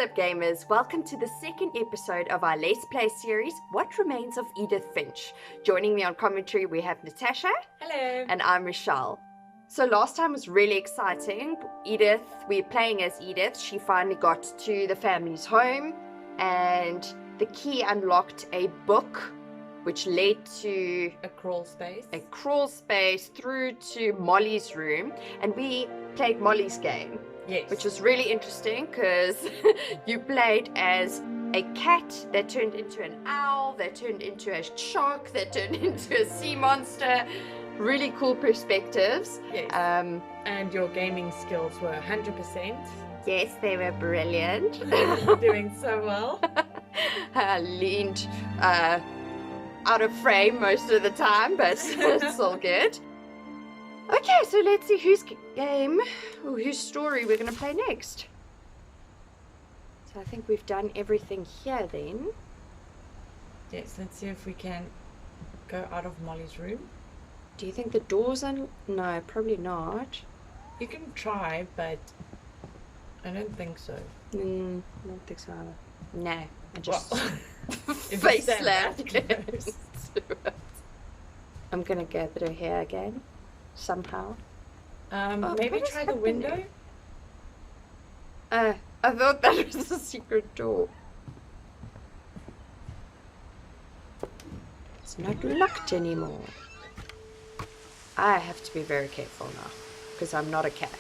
up, gamers? Welcome to the second episode of our Let's Play series, What Remains of Edith Finch. Joining me on commentary, we have Natasha. Hello. And I'm Rochelle. So last time was really exciting. Edith, we're playing as Edith. She finally got to the family's home, and the key unlocked a book, which led to A crawl space. a crawl space through to Molly's room, and we played Molly's game. Yes. Which was really interesting because you played as a cat that turned into an owl, that turned into a shark, that turned into a sea monster. Really cool perspectives. Yes. And your gaming skills were 100%. Yes, they were brilliant. Doing so well. I leaned out of frame most of the time, but it's all good. Okay, so let's see whose game or whose story we're going to play next. So I think we've done everything here then. Yes, let's see if we can go out of Molly's room. Do you think the door's on? No, probably not. You can try, but I don't think so. I don't think so either. No, I just If face you stand slammed that into close. it. I'm going to gather her hair again. Somehow. Maybe what is try the happening? window. I thought that was a secret door. It's not locked anymore. I have to be very careful now, because I'm not a cat.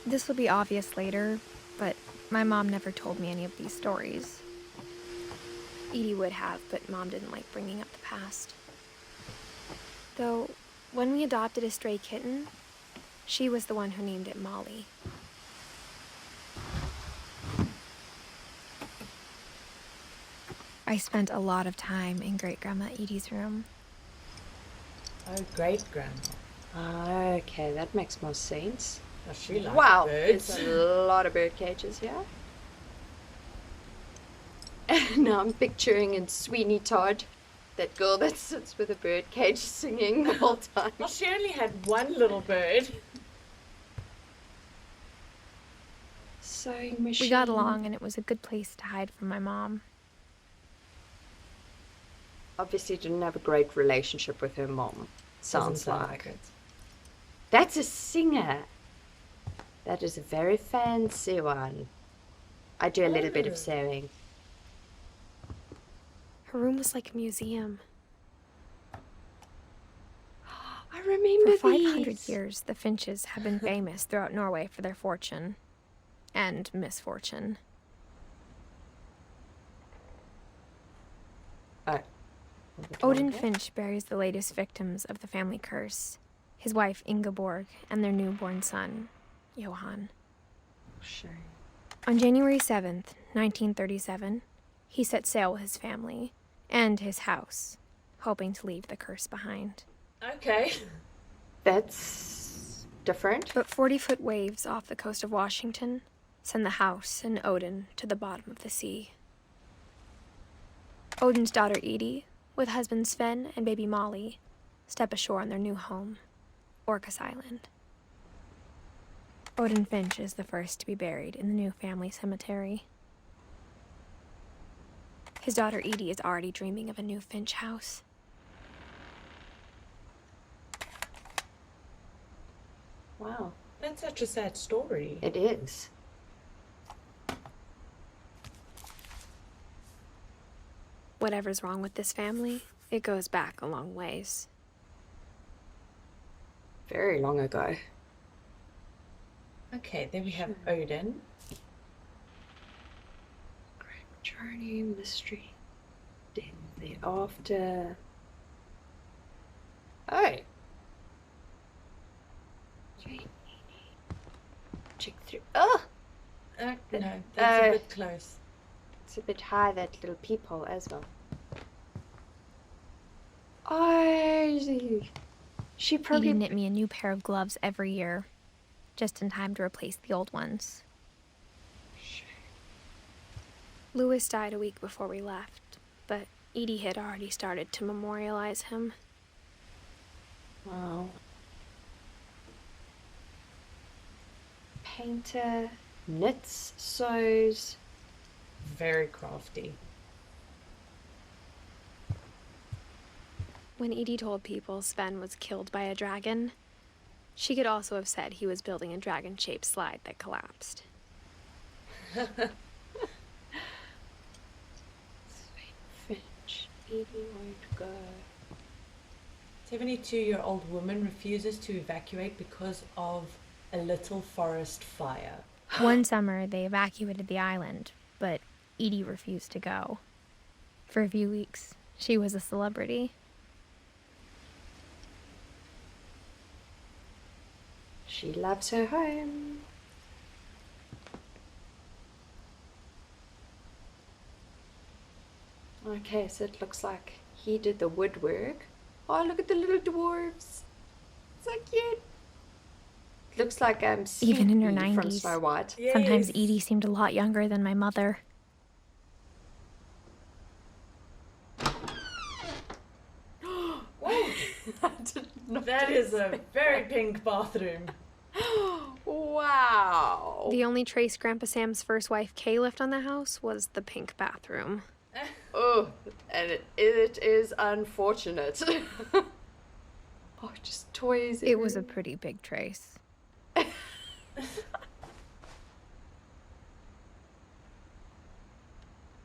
This will be obvious later, but my mom never told me any of these stories. Edie would have, but Mom didn't like bringing up the past. Though, when we adopted a stray kitten, she was the one who named it Molly. I spent a lot of time in Great-Grandma Edie's room. Oh, great-grandma. Okay, that makes more sense. Does she like Wow, birds? there's a lot of bird cages here. Now I'm picturing in Sweeney Todd, that girl that sits with a bird cage singing the whole time. Well, she only had one little bird. Sewing machine. We got along, and it was a good place to hide from my mom. Obviously didn't have a great relationship with her mom. Doesn't Sounds sound like. it. That's a singer. That is a very fancy one. I do a little bit of Oh. sewing. Her room was like a museum. I remember For 500 these. years, the Finches have been famous throughout Norway for their fortune and misfortune. Odin Finch buries the latest victims of the family curse, his wife Ingeborg and their newborn son, Johann. Sure. On January 7th, 1937, he set sail with his family and his house, hoping to leave the curse behind. Okay. That's different. But 40-foot waves off the coast of Washington send the house and Odin to the bottom of the sea. Odin's daughter Edie, with husband Sven and baby Molly, step ashore on their new home, Orcas Island. Odin Finch is the first to be buried in the new family cemetery. His daughter Edie is already dreaming of a new Finch house. Wow. That's such a sad story. It is. Whatever's wrong with this family, it goes back a long ways. Very long ago. Okay, then we have Odin. Great journey, mystery. Then thereafter. Oh. Check through. Oh! No, that's Uh, a bit close. It's a bit high, that little peephole as well. Oh, she probably. Edie knit me a new pair of gloves every year, just in time to replace the old ones. Louis died a week before we left, but Edie had already started to memorialize him. Wow. Painter, knits, sews. Very crafty. When Edie told people Sven was killed by a dragon, she could also have said he was building a dragon-shaped slide that collapsed. 80 won't go. 72-year-old woman refuses to evacuate because of a little forest fire. One summer, they evacuated the island, but Edie refused to go. For a few weeks, she was a celebrity. She loves her home. Okay, so it looks like he did the woodwork. Oh, look at the little dwarves. So cute. Looks like Even in her Sleepy from 90s. Snow White. Sometimes Edie seemed a lot younger than my mother. That is a very pink bathroom. Wow. The only trace Grandpa Sam's first wife, Kay, left on the house was the pink bathroom. Oh, and it is unfortunate. Oh, just toys. It was a pretty big trace.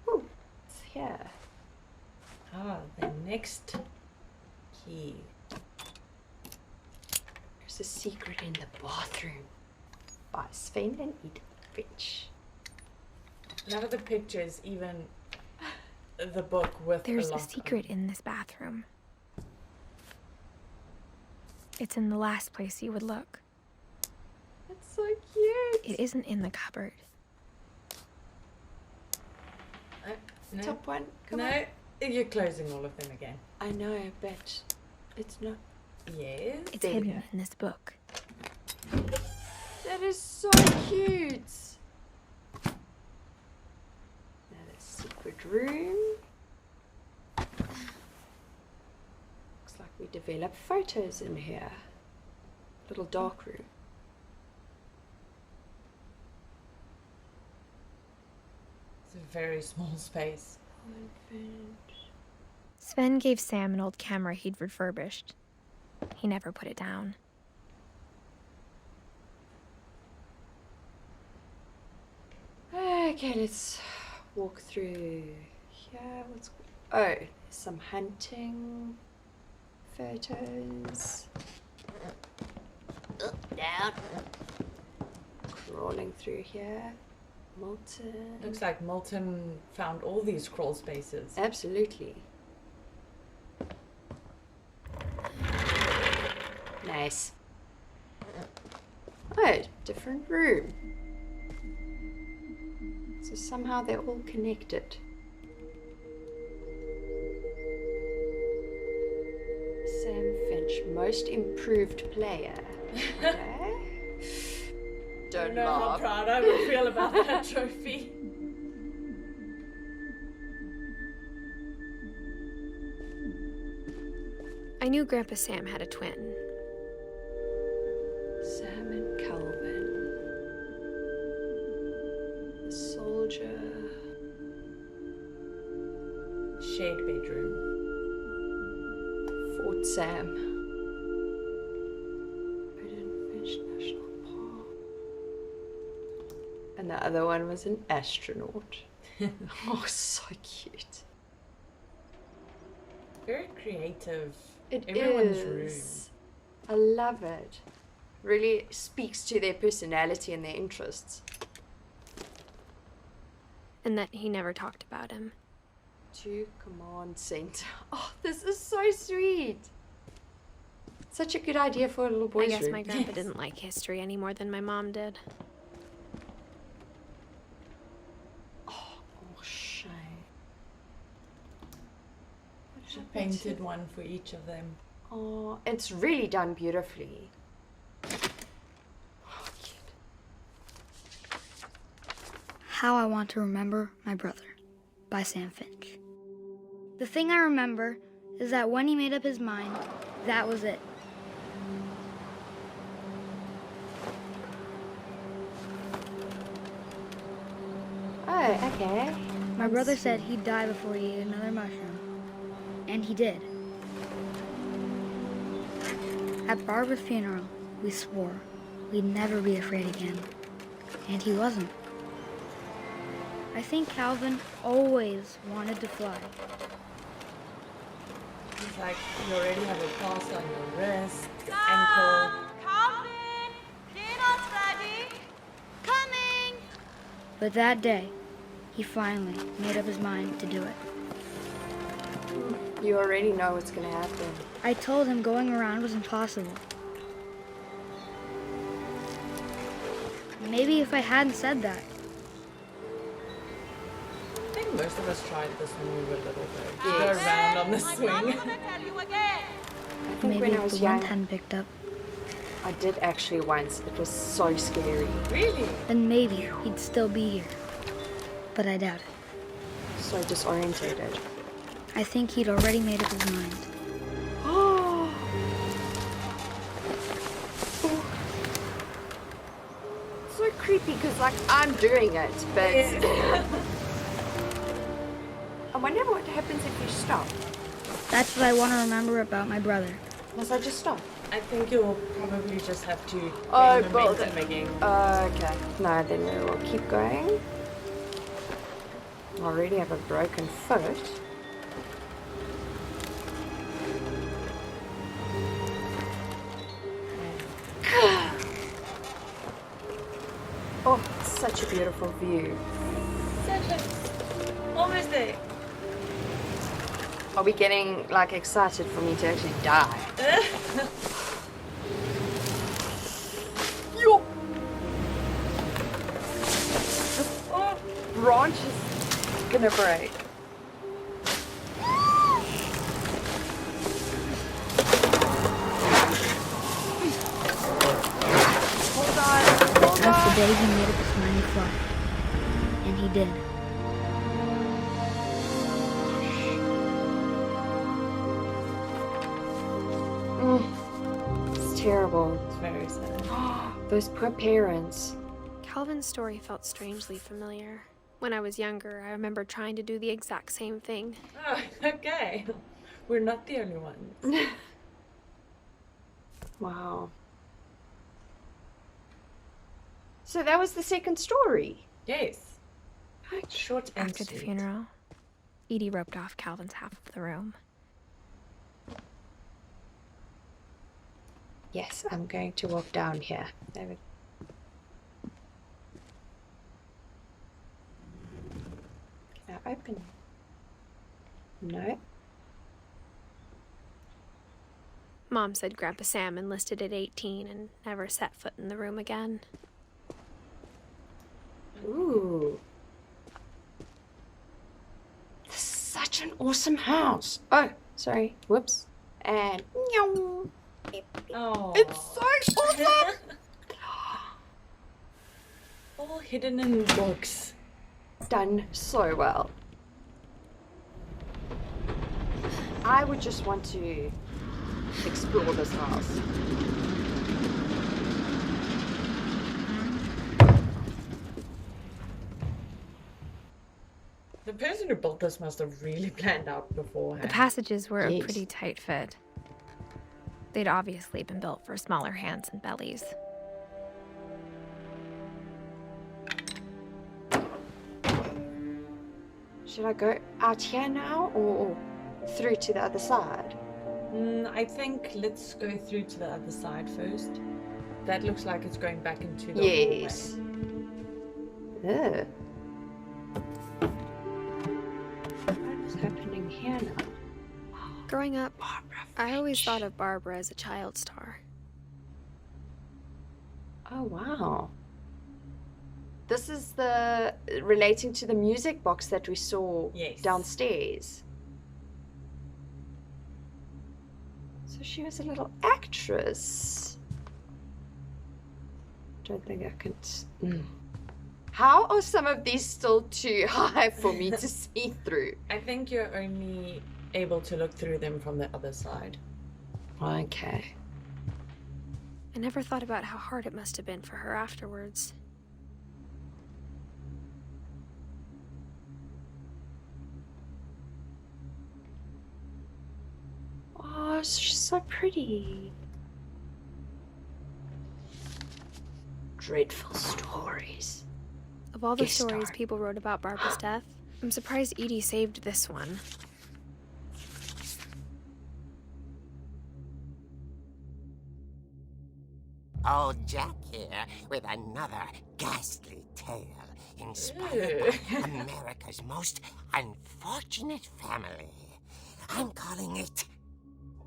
Ooh, it's here. Ah, the next key. There's a secret in the bathroom by Sven and Edith Finch. None of the pictures, even the book with There's a lock secret in this bathroom. It's in the last place you would look. That's so cute. It isn't in the cupboard. No, Top one. Come no, on. you're closing all of them again. I know, but it's not. Yes. It's There we hidden go. in this book. That is so cute. Now the secret room. Looks like we develop photos in here. Little dark room. It's a very small space. Sven gave Sam an old camera he'd refurbished. He never put it down. Okay, let's walk through here. What's there's some hunting photos. Down. Crawling through here. Molten. Looks like Milton found all these crawl spaces. Absolutely. Nice. Oh, different room. So somehow they're all connected. Sam Finch, most improved player. Okay. I Don't don't know how laugh. proud I would feel about that trophy. I knew Grandpa Sam had a twin. Sam and Calvin. The soldier. Shared bedroom. Fort Sam. Edith Finch National Park. And the other one was an astronaut. Oh, so cute. Very creative. Everyone's Everyone's I love it. Really speaks to their personality and their interests. And that he never talked about him. To command center. Oh, this is so sweet. Such a good idea for a little boy's I guess room. my grandpa didn't like history any more than my mom did. Oh, shame. What She happened to- painted one for each of them. Oh, it's really done beautifully. Oh, cute. How I Want to Remember My Brother by Sam Finch. The thing I remember is that when he made up his mind, that was it. Okay. My brother said he'd die before he ate another mushroom. And he did. At Barbara's funeral, we swore we'd never be afraid again. And he wasn't. I think Calvin always wanted to fly. It's like you already have a plaster on your wrist, your ankle. Calvin, dinner's ready. Coming. But that day, he finally made up his mind to do it. You already know what's gonna happen. I told him going around was impossible. Maybe if I hadn't said that, I think most of us tried this when we were little though. Yes. Go around on the I'm swing. not gonna tell you again. I think maybe when I if was the young, wind hadn't picked up, I did actually once. It was so scary. Really? then maybe he'd still be here. But I doubt it. So disorientated. I think he'd already made up his mind. Oh. So creepy because like I'm doing it, but I wonder what happens if you stop. That's what I want to remember about my brother. Must I just stop? I think you'll probably just have to Oh, gain well, momentum again. Okay. No, then we will keep going. I already have a broken foot. Oh, such a beautiful view. Almost there. Are we getting like excited for me to actually die? Yo! Oh, branch is gonna break. Hold on. That's the day he made up his mind to fly. And he did. It's terrible. It's very sad. Those poor parents. Calvin's story felt strangely familiar. When I was younger, I remember trying to do the exact same thing. Oh, okay. We're not the only ones. Wow. So that was the second story. Yes. Short and After the sweet. funeral, Edie roped off Calvin's half of the room. Yes, I'm going to walk down here. There we Can I open it? No. Mom said Grandpa Sam enlisted at 18 and never set foot in the room again. Ooh. This is such an awesome house. Oh, sorry. Whoops. And meow. Oh. It's so awesome. All hidden in books. Done so well. I would just want to explore this house. The person who built this must have really planned out beforehand. The passages were a Yes. pretty tight fit. They'd obviously been built for smaller hands and bellies. Should I go out here now or through to the other side? I think let's go through to the other side first. That looks like it's going back into the Yes. Ugh. What is happening here now? Growing up, Barbara I always Finch. thought of Barbara as a child star. Oh, wow. This is the relating to the music box that we saw Yes. downstairs. So she was a little actress. Don't think I can. How are some of these still too high for me to see through? I think you're only able to look through them from the other side. Okay. I never thought about how hard it must have been for her afterwards. she's so pretty. Dreadful stories. Of all the Guest stories star. people wrote about Barbara's death, I'm surprised Edie saved this one. Old Jack here with another ghastly tale inspired by America's most unfortunate family. I'm calling it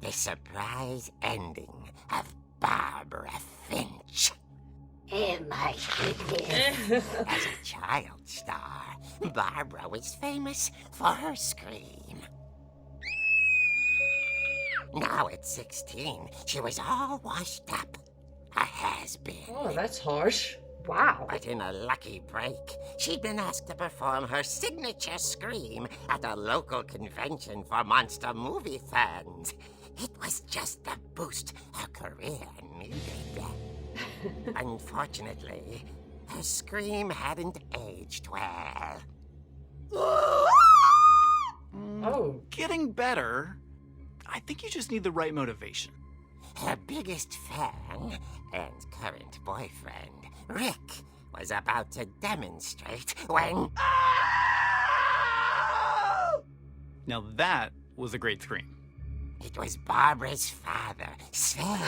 The Surprise Ending of Barbara Finch. Oh my goodness. As a child star, Barbara was famous for her scream. Now at 16, she was all washed up. A has-been. Oh, that's harsh. Wow. But in a lucky break, she'd been asked to perform her signature scream at a local convention for monster movie fans. It was just the boost her career needed. Unfortunately, her scream hadn't aged well. Oh. Getting better. I think you just need the right motivation. Her biggest fan and current boyfriend, Rick, was about to demonstrate when... Now that was a great scream. It was Barbara's father, Sven.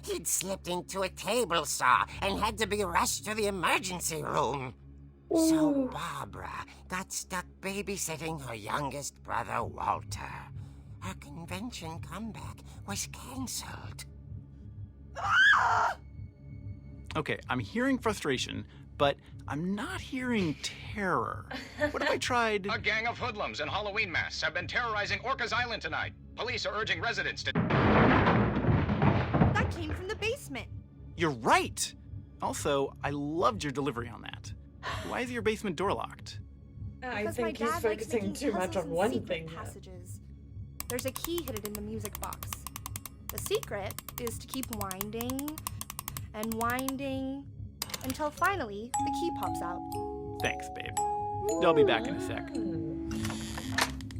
He'd slipped into a table saw and had to be rushed to the emergency room. So Barbara got stuck babysitting her youngest brother, Walter. Her convention comeback was cancelled. Okay, I'm hearing frustration, but I'm not hearing terror. What if I tried... A gang of hoodlums in Halloween masks have been terrorizing Orcas Island tonight. Police are urging residents to... That came from the basement. You're right! Also, I loved your delivery on that. Why is your basement door locked? I Because my think he's dad likes focusing making too much puzzles on and one secret thing. passages. There's a key hidden in the music box. The secret is to keep winding and winding until finally the key pops out. Thanks, babe. I'll be back in a sec.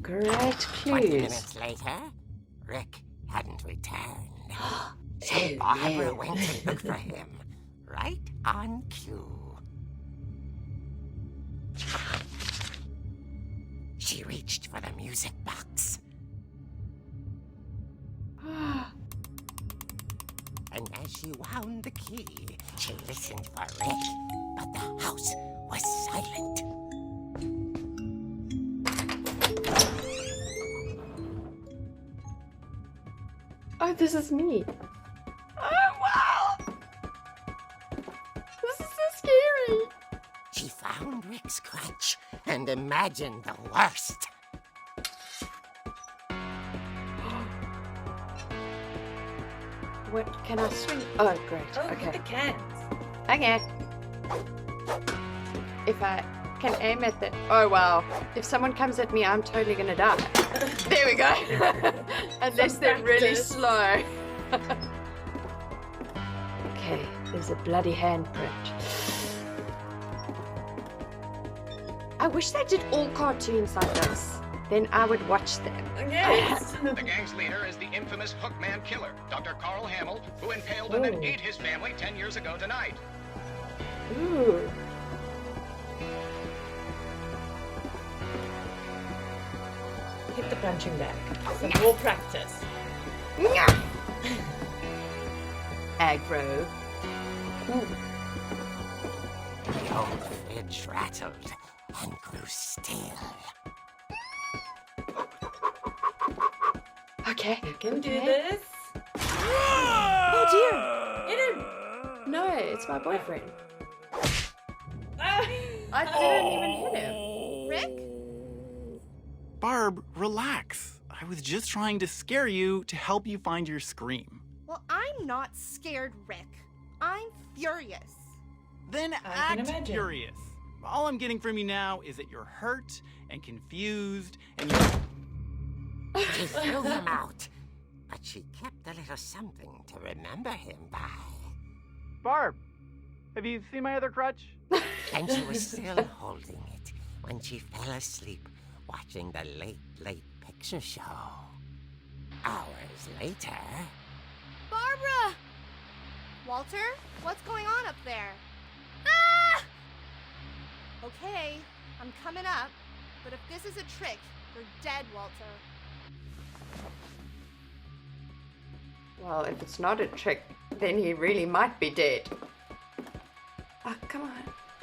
Great 20 clues. minutes later, Rick hadn't returned. So Barbara went to look for him, right on cue. She reached for the music box. And as she wound the key, she listened for Rick, but the house was silent. Oh, this is me. Oh, wow! This is so scary. She found Rick's crutch and imagined the worst. What, can I swing? Oh, great. Oh, look Okay. at the cat. Okay. If I can aim at the... Oh, wow. If someone comes at me, I'm totally gonna die. There we go. Unless they're really practice. slow. Okay, there's a bloody handprint. I wish they did all cartoons like this. Then I would watch them. Yes. The gang's leader is the infamous Hookman killer, Dr. Carl Hamill, who impaled and then Oh. ate his family 10 years ago tonight. Ooh. Hit the punching bag. Some more practice. Aggro. The old fridge rattled and grew still. Okay. You can do okay. this. Oh dear. Hit him. No, it's my boyfriend. Ah. I didn't even hit him. Rick? Barb, relax. I was just trying to scare you to help you find your scream. Well, I'm not scared, Rick. I'm furious. Then I can act imagine. furious. All I'm getting from you now is that you're hurt and confused and you're... She threw him out, but she kept a little something to remember him by. Barb, have you seen my other crutch? And she was still holding it when she fell asleep watching the late picture show. Hours later... Barbara! Walter, what's going on up there? Ah! Okay, I'm coming up, but if this is a trick, you're dead, Walter. Well, if it's not a trick, then he really might be dead. Oh, come on.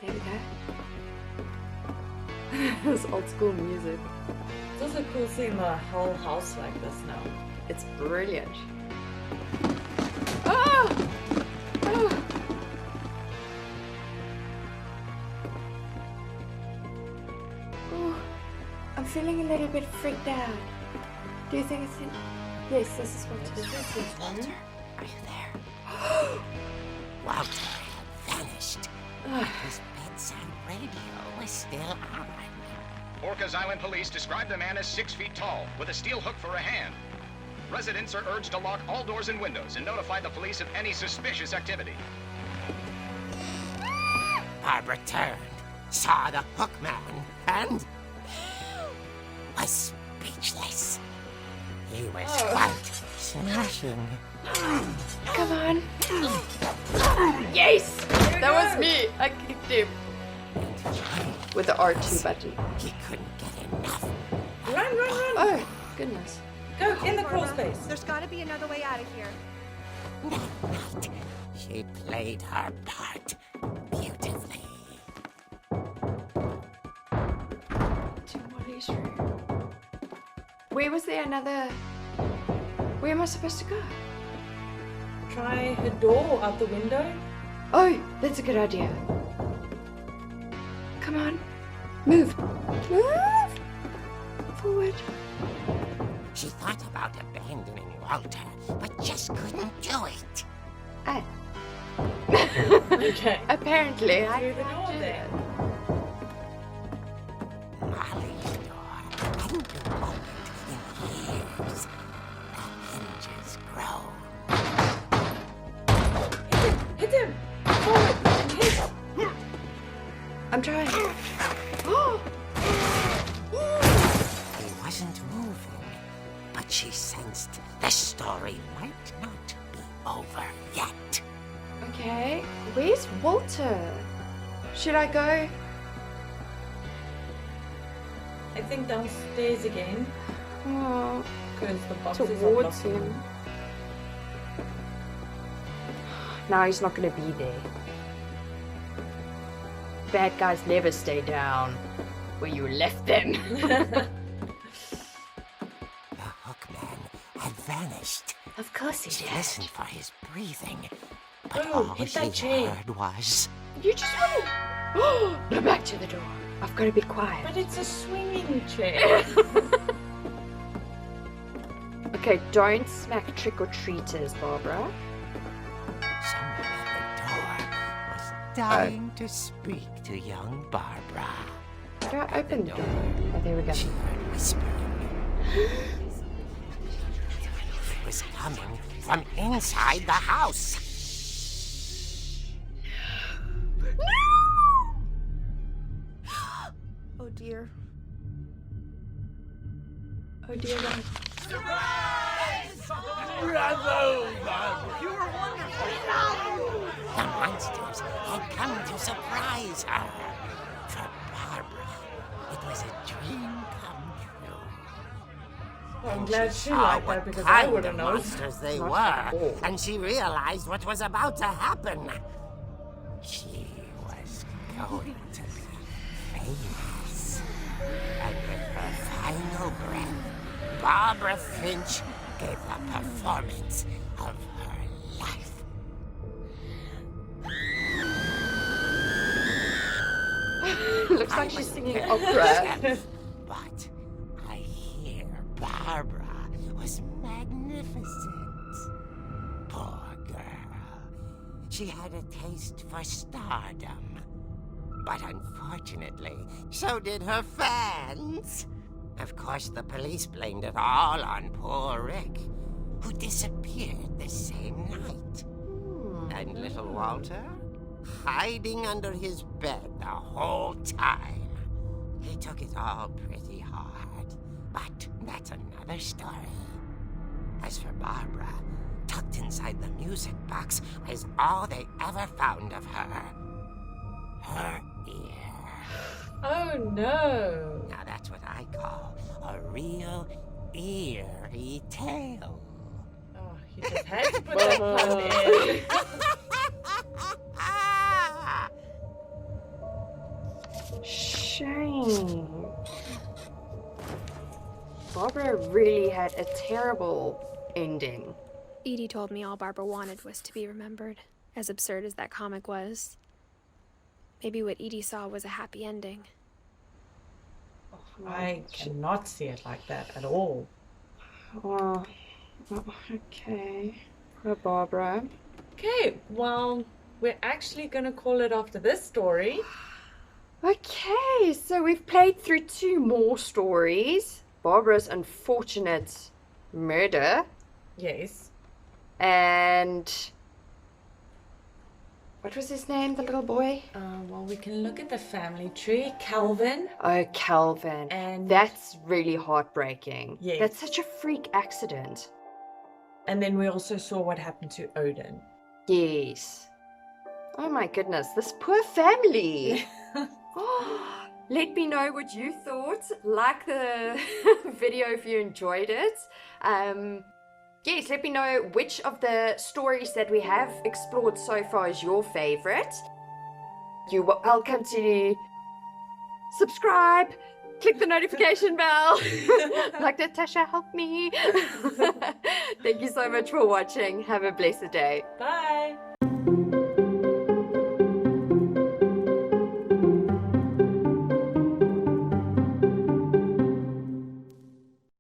There we go. This old school music. It's also cool seeing the whole house like this now. It's brilliant. Oh! Oh! Oh, I'm feeling a little bit freaked out. Do you think it's in... Yes, this is what it is. Walter, are you there? Walter had vanished. But his bedside radio was still on. Orcas Island police describe the man as 6 feet tall, with a steel hook for a hand. Residents are urged to lock all doors and windows and notify the police of any suspicious activity. Barbara turned, saw the hook man, and... was speechless. He was quite smashing. Come on. Yes! That was me. I kicked him. With the R2 button. He couldn't get enough. Run! Oh, goodness. Go in the crawl Barbara, space. there's gotta be another way out of here. That night, she played her part beautifully. To Molly's room. Where was there another... Where am I supposed to go? Try her door out the window. Oh, that's a good idea. Come on. Move. Move! Forward. She thought about abandoning Walter, but just couldn't do it. Okay. Apparently, I Through the can't door do then. that. Molly's door hadn't been opened in years. The hinges groaned. Hit him! Forward! And hit! I'm trying. He wasn't moving, but she sensed the story might not be over yet. Okay, where's Walter? Should I go? I think downstairs again, Oh, because the boxes are towards blocking him. No, he's not going to be there. Bad guys never stay down where you left them. The hookman had vanished. Of course he She did. listened for his breathing, but Oh, all hit she that chain. heard was... You just want to... No, back to the door. I've got to be quiet. But it's a swinging chair. Okay, don't smack trick-or-treaters, Barbara. Someone at the door was dying to speak to young Barbara. How do I open the door? Oh, there we go. She heard whispering. It was coming from inside the house. Oh dear. Oh dear God. The monsters had come to surprise her. For Barbara, it was a dream come true. I'm glad she Saw liked what that because I kind would have of known. monsters they Not were, at all. and she realized what was about to happen. She was going to be famous. And with her final breath, Barbara Finch gave the performance of her life. Looks like she's singing opera. But I hear Barbara was magnificent. Poor girl. She had a taste for stardom. But unfortunately, so did her fans. Of course, the police blamed it all on poor Rick, who disappeared the same night. And little Walter? Hiding under his bed the whole time. He took it all pretty hard, but that's another story. As for Barbara, tucked inside the music box was all they ever found of her. Her ear. Oh no. Now that's what I call a real eerie tale. Oh, you just had to put that pun in. Shame. Barbara really had a terrible ending. Edie told me all Barbara wanted was to be remembered, as absurd as that comic was. Maybe what Edie saw was a happy ending. I cannot see it like that at all. Oh, okay. Poor Barbara. Okay, well, we're actually going to call it after this story. Okay, so we've played through 2 more stories. Barbara's unfortunate murder Yes. and... What was his name, the little boy? Well, we can look at the family tree. Calvin. Oh, Calvin. And That's really heartbreaking. Yes. That's such a freak accident. And then we also saw what happened to Odin. Yes. Oh my goodness, this poor family. Let me know what you thought. Like the video if you enjoyed it. Yes, let me know which of the stories that we have explored so far is your favorite. You're welcome to subscribe, click the notification bell. Like Natasha, help me. Thank you so much for watching. Have a blessed day. Bye.